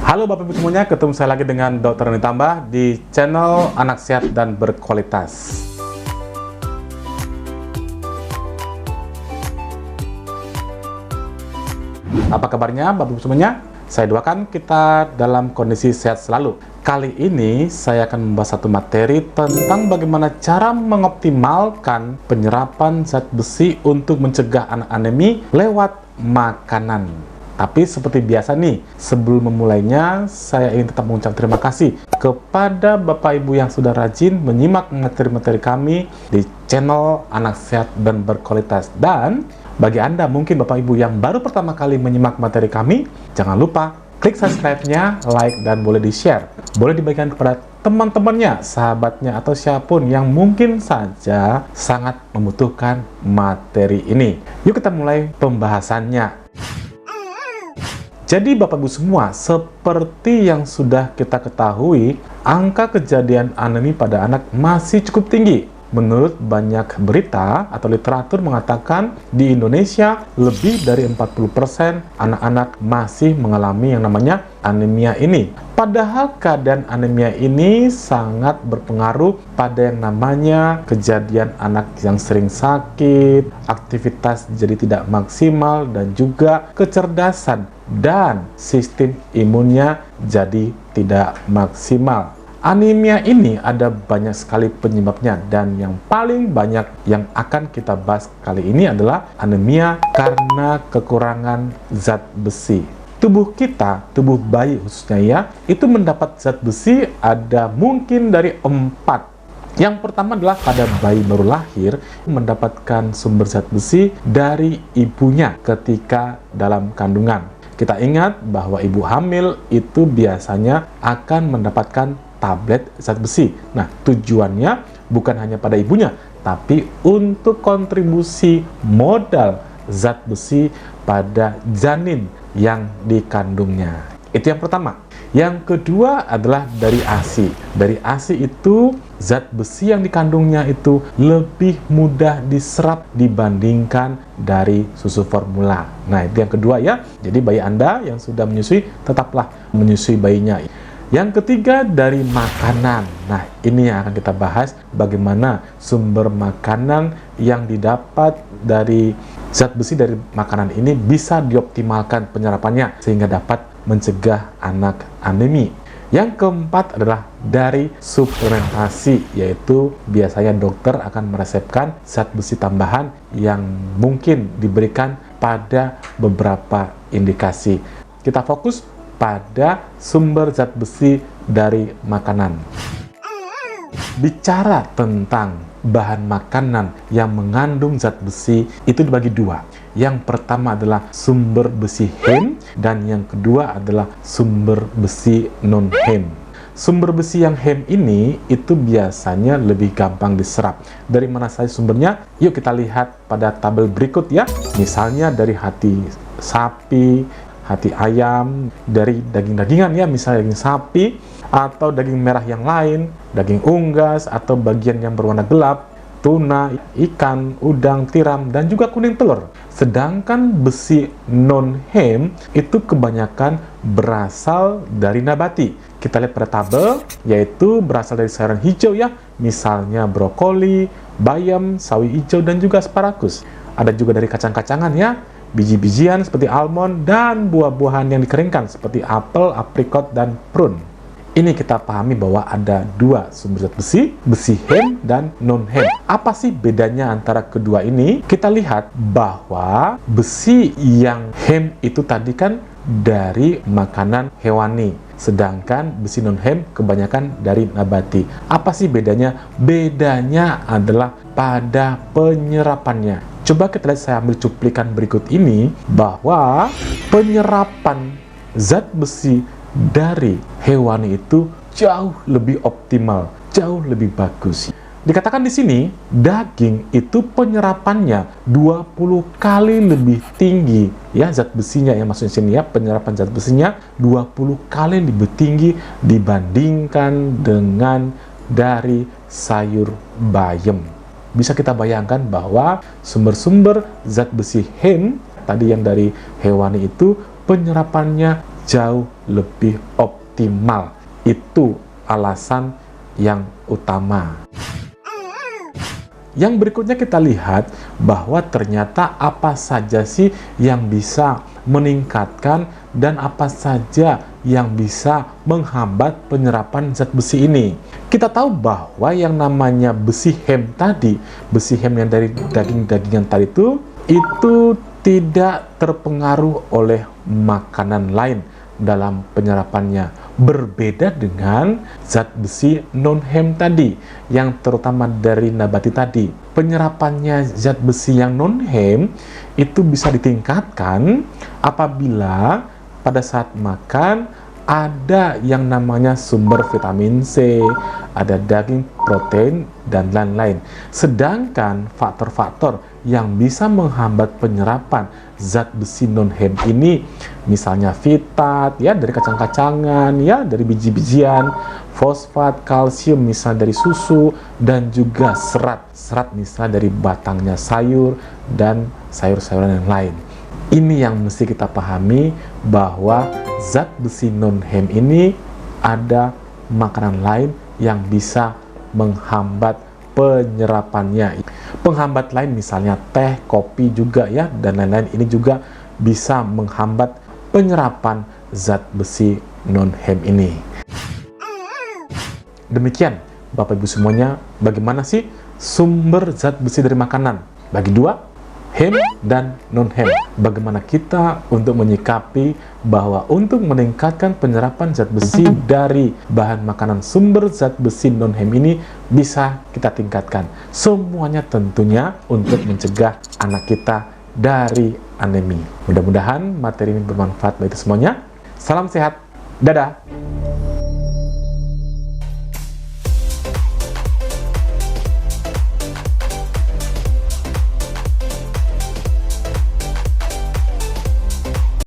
Halo Bapak Ibu semuanya, ketemu saya lagi dengan Dr. Roni Tambah di channel Anak Sehat dan Berkualitas. Apa kabarnya Bapak Ibu semuanya? Saya doakan kita dalam kondisi sehat selalu. Kali ini saya akan membahas satu materi tentang bagaimana cara mengoptimalkan penyerapan zat besi untuk mencegah anak anemi lewat makanan. Tapi seperti biasa nih, sebelum memulainya, saya ingin tetap mengucap terima kasih kepada Bapak Ibu yang sudah rajin menyimak materi-materi kami di channel Anak Sehat dan Berkualitas. Dan bagi Anda mungkin Bapak Ibu yang baru pertama kali menyimak materi kami, jangan lupa klik subscribe-nya, like, dan boleh di-share. Boleh dibagikan kepada teman-temannya, sahabatnya, atau siapapun yang mungkin saja sangat membutuhkan materi ini. Yuk kita mulai pembahasannya. Jadi Bapak Ibu semua, seperti yang sudah kita ketahui, angka kejadian anemi pada anak masih cukup tinggi. Menurut banyak berita atau literatur mengatakan di Indonesia lebih dari 40% anak-anak masih mengalami yang namanya anemia ini. Padahal keadaan anemia ini sangat berpengaruh pada yang namanya kejadian anak yang sering sakit, aktivitas jadi tidak maksimal, dan juga kecerdasan dan sistem imunnya jadi tidak maksimal. Anemia ini ada banyak sekali penyebabnya, dan yang paling banyak yang akan kita bahas kali ini adalah anemia karena kekurangan zat besi. Tubuh kita, tubuh bayi khususnya ya, itu mendapat zat besi ada mungkin dari 4. Yang pertama adalah pada bayi baru lahir mendapatkan sumber zat besi dari ibunya ketika dalam kandungan. Kita ingat bahwa ibu hamil itu biasanya akan mendapatkan tablet zat besi. Nah, tujuannya bukan hanya pada ibunya, tapi untuk kontribusi modal zat besi pada janin yang dikandungnya. Itu yang pertama. Yang kedua adalah dari ASI. Dari ASI itu zat besi yang dikandungnya itu lebih mudah diserap dibandingkan dari susu formula. Nah, itu yang kedua ya. Jadi bayi Anda yang sudah menyusui, tetaplah menyusui bayinya. Yang ketiga dari makanan. Nah, ini yang akan kita bahas, bagaimana sumber makanan yang didapat dari zat besi dari makanan ini bisa dioptimalkan penyerapannya sehingga dapat mencegah anak anemi. Yang keempat adalah dari suplementasi, yaitu biasanya dokter akan meresepkan zat besi tambahan yang mungkin diberikan pada beberapa indikasi. Kita fokus pada sumber zat besi dari makanan. Bicara tentang bahan makanan yang mengandung zat besi itu dibagi dua. Yang pertama adalah sumber besi heme, dan yang kedua adalah sumber besi non-heme. Sumber besi yang heme ini itu biasanya lebih gampang diserap. Dari mana saja sumbernya? Yuk kita lihat pada tabel berikut ya. Misalnya dari hati sapi, hati ayam, dari daging-dagingan ya, misalnya daging sapi, atau daging merah yang lain, daging unggas, atau bagian yang berwarna gelap, tuna, ikan, udang, tiram, dan juga kuning telur. Sedangkan besi non-heme itu kebanyakan berasal dari nabati. Kita lihat pada tabel, yaitu berasal dari sayuran hijau ya, misalnya brokoli, bayam, sawi hijau, dan juga asparagus. Ada juga dari kacang-kacangan ya, biji-bijian seperti almond, dan buah-buahan yang dikeringkan seperti apel, aprikot, dan prune. Ini kita pahami bahwa ada dua sumber zat besi, besi heme dan non-heme. Apa sih bedanya antara kedua ini? Kita lihat bahwa besi yang heme itu tadi kan dari makanan hewani, sedangkan besi non-heme kebanyakan dari nabati. Apa sih bedanya? Bedanya adalah pada penyerapannya. Coba kita lihat, saya ambil cuplikan berikut ini, bahwa penyerapan zat besi dari hewani itu jauh lebih optimal, jauh lebih bagus. Dikatakan di sini, daging itu penyerapannya 20 kali lebih tinggi ya, zat besinya yang maksudnya sini ya, penyerapan zat besinya 20 kali lebih tinggi dibandingkan dengan dari sayur bayam. Bisa kita bayangkan bahwa sumber-sumber zat besi heme tadi yang dari hewani itu penyerapannya jauh lebih optimal. Itu alasan yang utama. Yang berikutnya kita lihat bahwa ternyata apa saja sih yang bisa meningkatkan dan apa saja yang bisa menghambat penyerapan zat besi ini. Kita tahu bahwa yang namanya besi heme tadi, besi heme yang dari daging-dagingan tadi itu tidak terpengaruh oleh makanan lain dalam penyerapannya. Berbeda dengan zat besi non-heme tadi, yang terutama dari nabati tadi. Penyerapannya zat besi yang non-heme itu bisa ditingkatkan apabila pada saat makan ada yang namanya sumber vitamin C, ada daging, protein, dan lain-lain. Sedangkan faktor-faktor yang bisa menghambat penyerapan zat besi non-heme ini, misalnya fitat, ya dari kacang-kacangan, ya dari biji-bijian, fosfat, kalsium misalnya dari susu, dan juga serat misalnya dari batangnya sayur dan sayur-sayuran yang lain. Ini yang mesti kita pahami, bahwa zat besi non-heme ini ada makanan lain yang bisa menghambat penyerapannya. Penghambat lain misalnya teh, kopi juga ya, dan lain-lain, ini juga bisa menghambat penyerapan zat besi non-heme ini. Demikian Bapak Ibu semuanya, bagaimana sih sumber zat besi dari makanan? Bagi dua, heme dan non-heme. Bagaimana kita untuk menyikapi bahwa untuk meningkatkan penyerapan zat besi dari bahan makanan sumber zat besi non-heme ini bisa kita tingkatkan. Semuanya tentunya untuk mencegah anak kita dari anemi. Mudah-mudahan materi ini bermanfaat bagi semuanya. Salam sehat. Dadah.